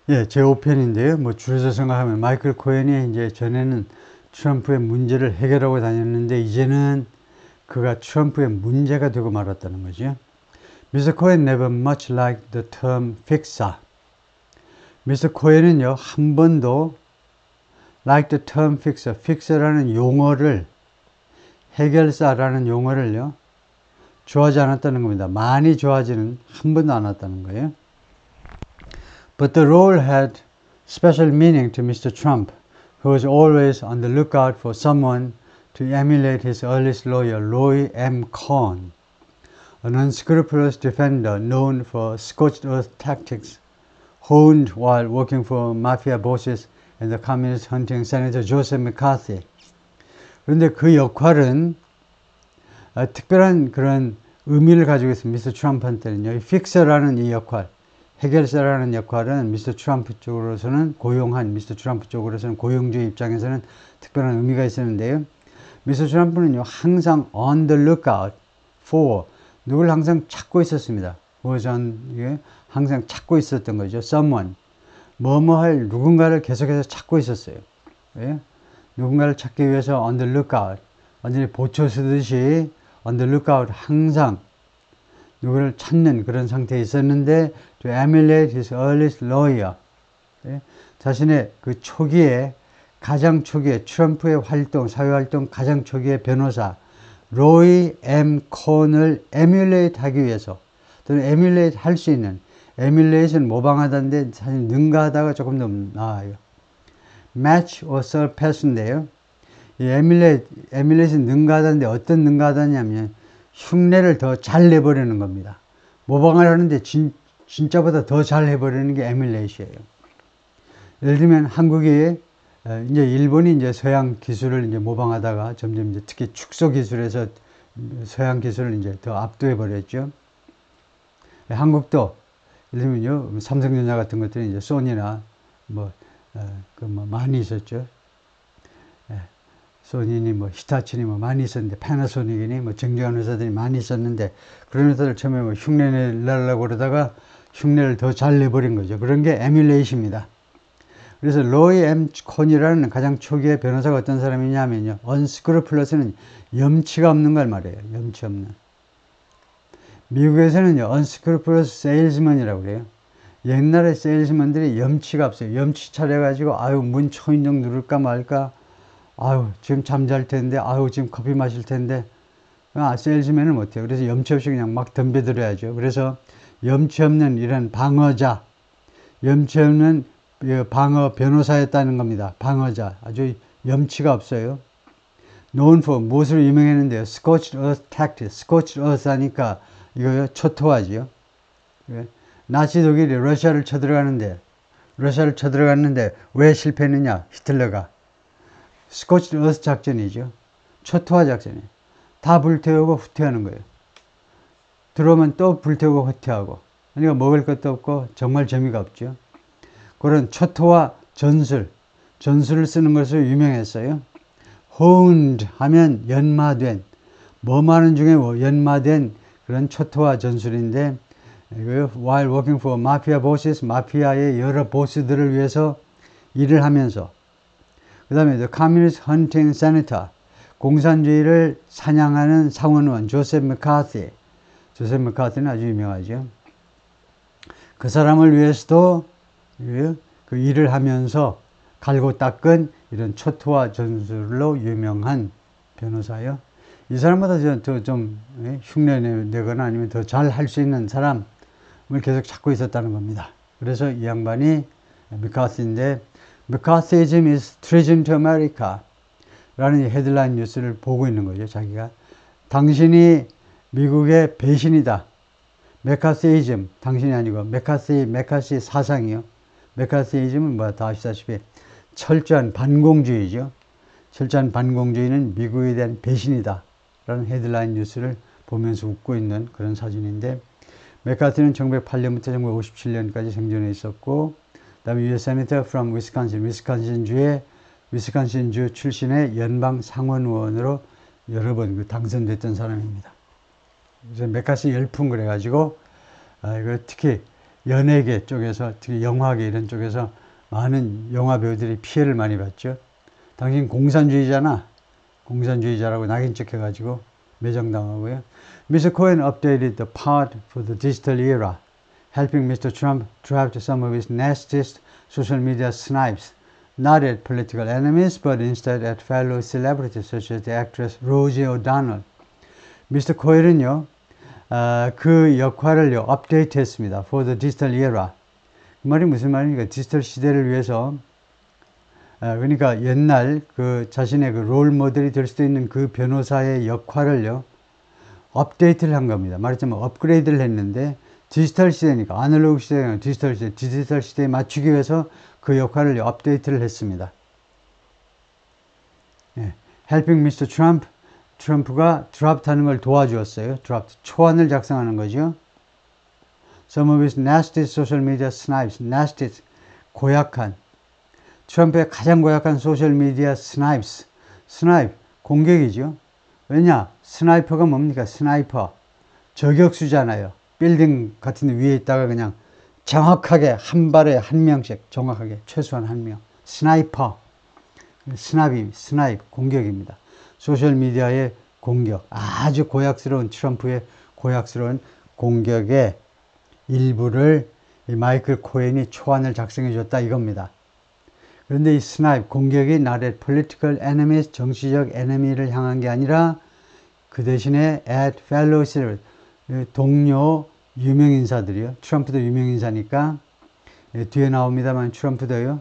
예, 제5편인데요. 뭐 줄여서 생각하면 마이클 코헨이 이제 전에는 트럼프의 문제를 해결하고 다녔는데 이제는 그가 트럼프의 문제가 되고 말았다는 거죠. Mr. Cohen never much liked the term fixer. Mr. Cohen은요, 한 번도 like the term fixer, fixer라는 용어를, 해결사라는 용어를요, 좋아하지 않았다는 겁니다. 많이 좋아하지는 한 번도 않았다는 거예요. But the role had special meaning to Mr. Trump, who was always on the lookout for someone to emulate his earliest lawyer, Roy M. Cohn, an unscrupulous defender known for scorched earth tactics honed while working for mafia bosses and the communist hunting Senator Joseph McCarthy. 그런데 그 역할은 특별한 그런 의미를 가지고 있습니다. 미스터 트럼프한테는요. 이 픽서라는 이 역할, 해결사라는 역할은 미스터 트럼프 쪽으로서는 고용한, 미스터 트럼프 쪽으로서는 고용주의 입장에서는 특별한 의미가 있었는데요. 미스터 트럼프는요, 항상 on the lookout for, 누굴 항상 찾고 있었습니다. 항상 찾고 있었던 거죠. someone. 뭐뭐 할 누군가를 계속해서 찾고 있었어요. 예? 누군가를 찾기 위해서 on the lookout. 완전히 보초 쓰듯이 on the lookout 항상 누구를 찾는 그런 상태에 있었는데 to emulate his earliest lawyer. 예? 자신의 그 초기에 가장 초기에 트럼프의 활동, 사회활동 가장 초기의 변호사 로이 M. 콘을 emulate 하기 위해서 또는 emulate 할 수 있는 emulate은 모방하다인데 사실 능가하다가 조금 더 나아요. match or surpass인데요. 이 emulate은 능가하다인데 어떤 능가하다냐면 흉내를 더 잘 내버리는 겁니다. 모방을 하는데 진짜보다 더 잘 해버리는 게 emulate이에요. 예를 들면 한국이 이제 일본이 이제 서양 기술을 이제 모방하다가 점점 이제 특히 축소 기술에서 서양 기술을 이제 더 압도해 버렸죠. 한국도 예를 들면요 삼성전자 같은 것들이 이제 소니나 뭐 많이 있었죠. 소니니 뭐 히타치니 뭐 많이 있었는데 패나소닉이니 뭐 정직한 회사들이 많이 있었는데 그런 회사들 처음에 뭐 흉내 내려고 그러다가 흉내를 더 잘 내버린 거죠. 그런 게 에뮬레이트입니다. 그래서 로이 M. 콘이라는 가장 초기의 변호사가 어떤 사람이냐면요. unscrupulous는 염치가 없는 걸 말해요. 염치 없는. 미국에서는요. unscrupulous salesman이라고 그래요. 옛날에 세일즈맨들이 염치가 없어요. 염치 차려가지고 아유 문 초인종 누를까 말까 아유 지금 잠잘 텐데 아유 지금 커피 마실 텐데 세일즈맨은 못해요. 그래서 염치 없이 그냥 막 덤벼들어야죠. 그래서 염치 없는 이런 방어자, 염치 없는 방어 변호사였다는 겁니다. 방어자. 아주 염치가 없어요. known for 무엇으로 유명했는데요. scorched earth tactics. scorched earth 하니까 이거 초토화죠. 나치 독일이 러시아를 쳐들어갔는데 왜 실패했느냐? 히틀러가. 스코치 어스 작전이죠. 초토화 작전이에요. 다 불태우고 후퇴하는 거예요. 들어오면 또 불태우고 후퇴하고. 그러니까 먹을 것도 없고 정말 재미가 없죠. 그런 초토화 전술을 쓰는 것으로 유명했어요. honed 하면 연마된, 뭐하는 중에 연마된 그런 초토화 전술인데 while working for mafia bosses, 마피아의 여러 보스들을 위해서 일을 하면서 그 다음에 the communist hunting senator, 공산주의를 사냥하는 상원의원 조셉 맥카티. 조셉 맥카티는 아주 유명하죠. 그 사람을 위해서도 그 일을 하면서 갈고 닦은 이런 초토화 전술로 유명한 변호사요. 이 사람보다 더 좀 흉내 내거나 아니면 더 잘 할 수 있는 사람을 계속 찾고 있었다는 겁니다. 그래서 이 양반이 McCarthy인데 McCarthyism is treason to America 라는 헤드라인 뉴스를 보고 있는 거죠. 자기가 당신이 미국의 배신이다. McCarthyism 당신이 아니고 맥카시 사상이요. McCarthyism은 뭐 다 아시다시피 철저한 반공주의죠. 철저한 반공주의는 미국에 대한 배신이다 라는 헤드라인 뉴스를 보면서 웃고 있는 그런 사진인데 맥카티는 1908년부터 1957년까지 생존해 있었고 그 다음에 US Senator from Wisconsin, 위스콘신 출신의 연방 상원의원으로 여러 번 당선됐던 사람입니다. 그래서 맥카시 열풍 그래가지고 이거 특히 연예계 쪽에서, 특히 영화계 이런 쪽에서 많은 영화 배우들이 피해를 많이 봤죠. 당신 공산주의자나, 공산주의자라고 낙인 찍혀가지고 매장당하고요. Mr. Cohen updated the part for the digital era, helping Mr. Trump draft some of his nastiest social media snipes, not at political enemies, but instead at fellow celebrities such as the actress Rosie O'Donnell. Mr. Cohen은요, 그 역할을요, 업데이트했습니다. For the digital era. 그 말이 무슨 말입니까? 디지털 시대를 위해서, 그러니까 옛날 그 자신의 그 롤 모델이 될 수도 있는 그 변호사의 역할을요, 업데이트를 한 겁니다. 말하자면 업그레이드를 했는데, 디지털 시대니까, 아날로그 시대가 디지털 시대, 디지털 시대에 맞추기 위해서 그 역할을 업데이트를 했습니다. 예. Helping Mr. Trump, 트럼프가 드랍트하는 걸 도와주었어요. 드랍트, 초안을 작성하는 거죠. Some of his nasty social media snipes, nasty, 고약한, 트럼프의 가장 고약한 소셜미디어 스나이프스, 스나이프, 공격이죠. 왜냐? 스나이퍼가 뭡니까? 스나이퍼, 저격수잖아요. 빌딩 같은 데 위에 있다가 그냥 정확하게 한 발에 한 명씩, 정확하게 최소한 한 명. 스나이퍼, 스나이프, 공격입니다. 소셜미디어의 공격, 아주 고약스러운 트럼프의 고약스러운 공격의 일부를 이 마이클 코헨이 초안을 작성해 줬다 이겁니다. 그런데 이 스나이프, 공격이 not at political enemies, 정치적 에너미를 향한 게 아니라 그 대신에 at fellow celebrities, 동료 유명인사들이요. 트럼프도 유명인사니까 뒤에 나옵니다만 트럼프도요.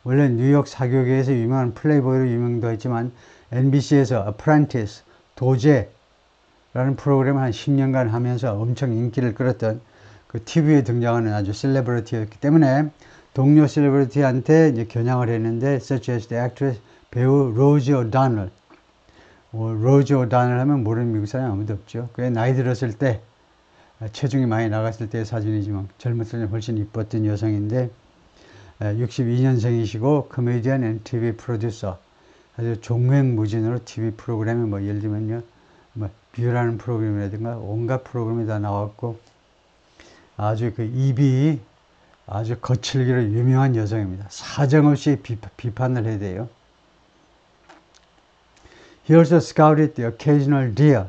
원래 뉴욕 사교계에서 유명한 플레이보이로 유명도 했지만 NBC에서 Apprentice, 도제라는 프로그램을 한 10년간 하면서 엄청 인기를 끌었던 그 TV에 등장하는 아주 셀레브리티였기 때문에 동료 셀레브리티한테 이제 겨냥을 했는데 such as the actress 배우 로지 오다널. 로지 오다널 하면 모르는 미국 사람이 아무도 없죠. 꽤 나이 들었을 때 체중이 많이 나갔을 때의 사진이지만 젊었을 때 훨씬 이뻤던 여성인데 62년생이시고 코미디언 앤 TV 프로듀서, 아주 종횡무진으로 TV 프로그램에 뭐 예를 들면요, 뭐 뷰라는 프로그램이라든가 온갖 프로그램이 다 나왔고 아주 그 입이 아주 거칠기로 유명한 여성입니다. 사정없이 비판을 해야 돼요. He also scouted the occasional deal,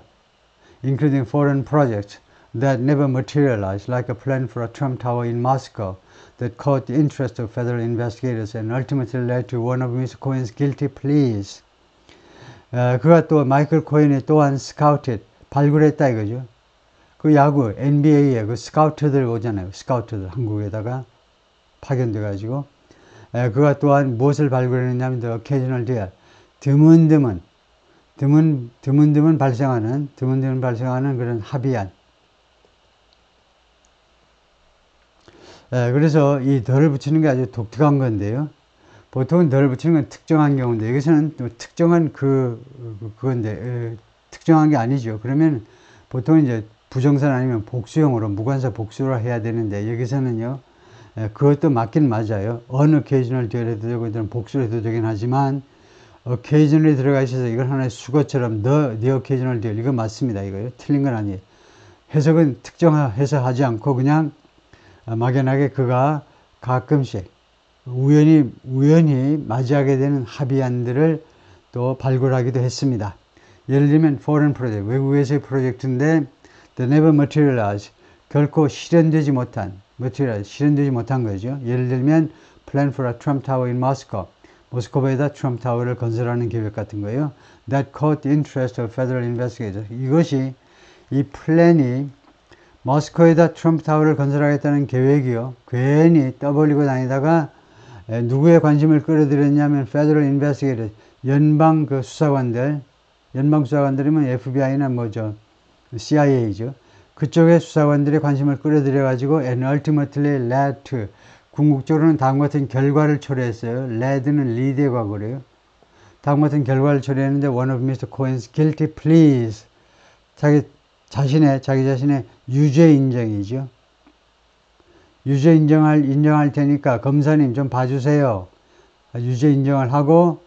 including foreign projects that never materialized, like a plan for a Trump Tower in Moscow that caught the interest of federal investigators and ultimately led to one of Mr. Cohen's guilty pleas. 그가 또 마이클 코헨이 또한 스카우트, 발굴했다 이거죠. 그 야구 NBA에 그 스카우트들 오잖아요. 스카우트들 한국에다가 파견돼 가지고 그가 또한 무엇을 발굴했냐면 the occasional deal, 드문드문 발생하는 그런 합의안. 그래서 이 덜을 붙이는 게 아주 독특한 건데요. 보통은 덜을 붙이는 건 특정한 경우인데 여기서는 또 특정한 그건데 특정한 게 아니죠. 그러면 보통 이제 부정선 아니면 복수형으로 무관사 복수로 해야 되는데 여기서는요. 그것도 맞긴 맞아요. occasional deal 해도 되고 이들은 복수를 해도 되긴 하지만 occasionally 들어가 있어서 이건 하나의 수거처럼 the occasional deal 이거 맞습니다. 이거요. 틀린 건 아니에요. 해석은 특정해서 하지 않고 그냥 막연하게 그가 가끔씩 우연히 맞이하게 되는 합의안들을 또 발굴하기도 했습니다. 예를 들면 foreign project, 외국에서의 프로젝트인데 that never materialized, 결코 실현되지 못한 거죠. 예를 들면 plan for a Trump Tower in Moscow, 모스크바에다 트럼프 타워를 건설하는 계획 같은 거예요. That caught the interest of federal investigators. 이것이 이 플랜이 모스크바에다 트럼프 타워를 건설하겠다는 계획이요. 괜히 떠벌리고 다니다가 누구의 관심을 끌어들였냐면 Federal Investigators, 연방 그 수사관들, 연방 수사관들이면 FBI나 뭐죠, CIA죠. 그쪽의 수사관들의 관심을 끌어들여가지고 and ultimately led to, 궁극적으로는 다음과 같은 결과를 초래했어요. led는 lead의 과거래요. 다음과 같은 결과를 초래했는데 one of Mr. Cohen's guilty pleas, 자기 자신의 유죄 인정이죠. 유죄 인정할 테니까 검사님 좀 봐주세요. 유죄 인정을 하고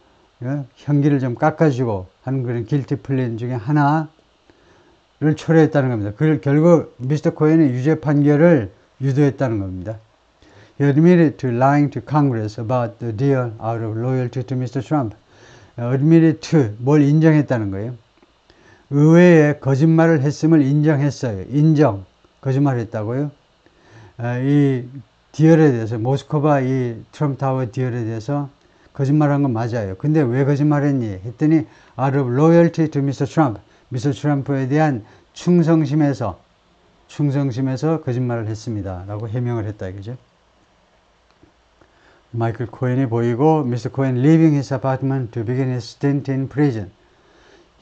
형기를 좀 깎아주고 하는 그런 guilty plea 중에 하나를 초래했다는 겁니다. 결국 미스터 코헨의 유죄 판결을 유도했다는 겁니다. He admitted to lying to Congress about the deal out of loyalty to Mr. Trump. admitted to 뭘 인정했다는 거예요. 의회에 거짓말을 했음을 인정했어요. 인정. 거짓말했다고요. 이 디얼에 대해서 모스크바 이 트럼프 타워 디얼에 대해서 거짓말한 건 맞아요. 근데 왜 거짓말했니? 했더니 out of loyalty to Mr. Trump. 미스터 트럼프에 대한 충성심에서 거짓말을 했습니다. 라고 해명을 했다 이거죠. 마이클 코헨이 보이고 미스터 코헨 leaving his apartment to begin his stint in prison.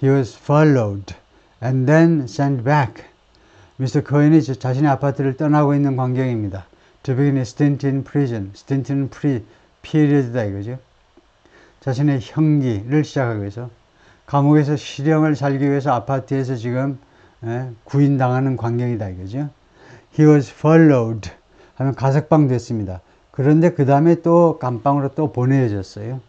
He was followed and then sent back. 미스터 코헨이 자신의 아파트를 떠나고 있는 광경입니다. To begin his stint in prison. stint는 period다 이거죠. 자신의 형기를 시작하기 위해서 감옥에서 실형을 살기 위해서 아파트에서 지금 구인당하는 광경이다 이거죠. He was followed 하면 가석방 됐습니다. 그런데 그 다음에 또 감방으로 또 보내졌어요.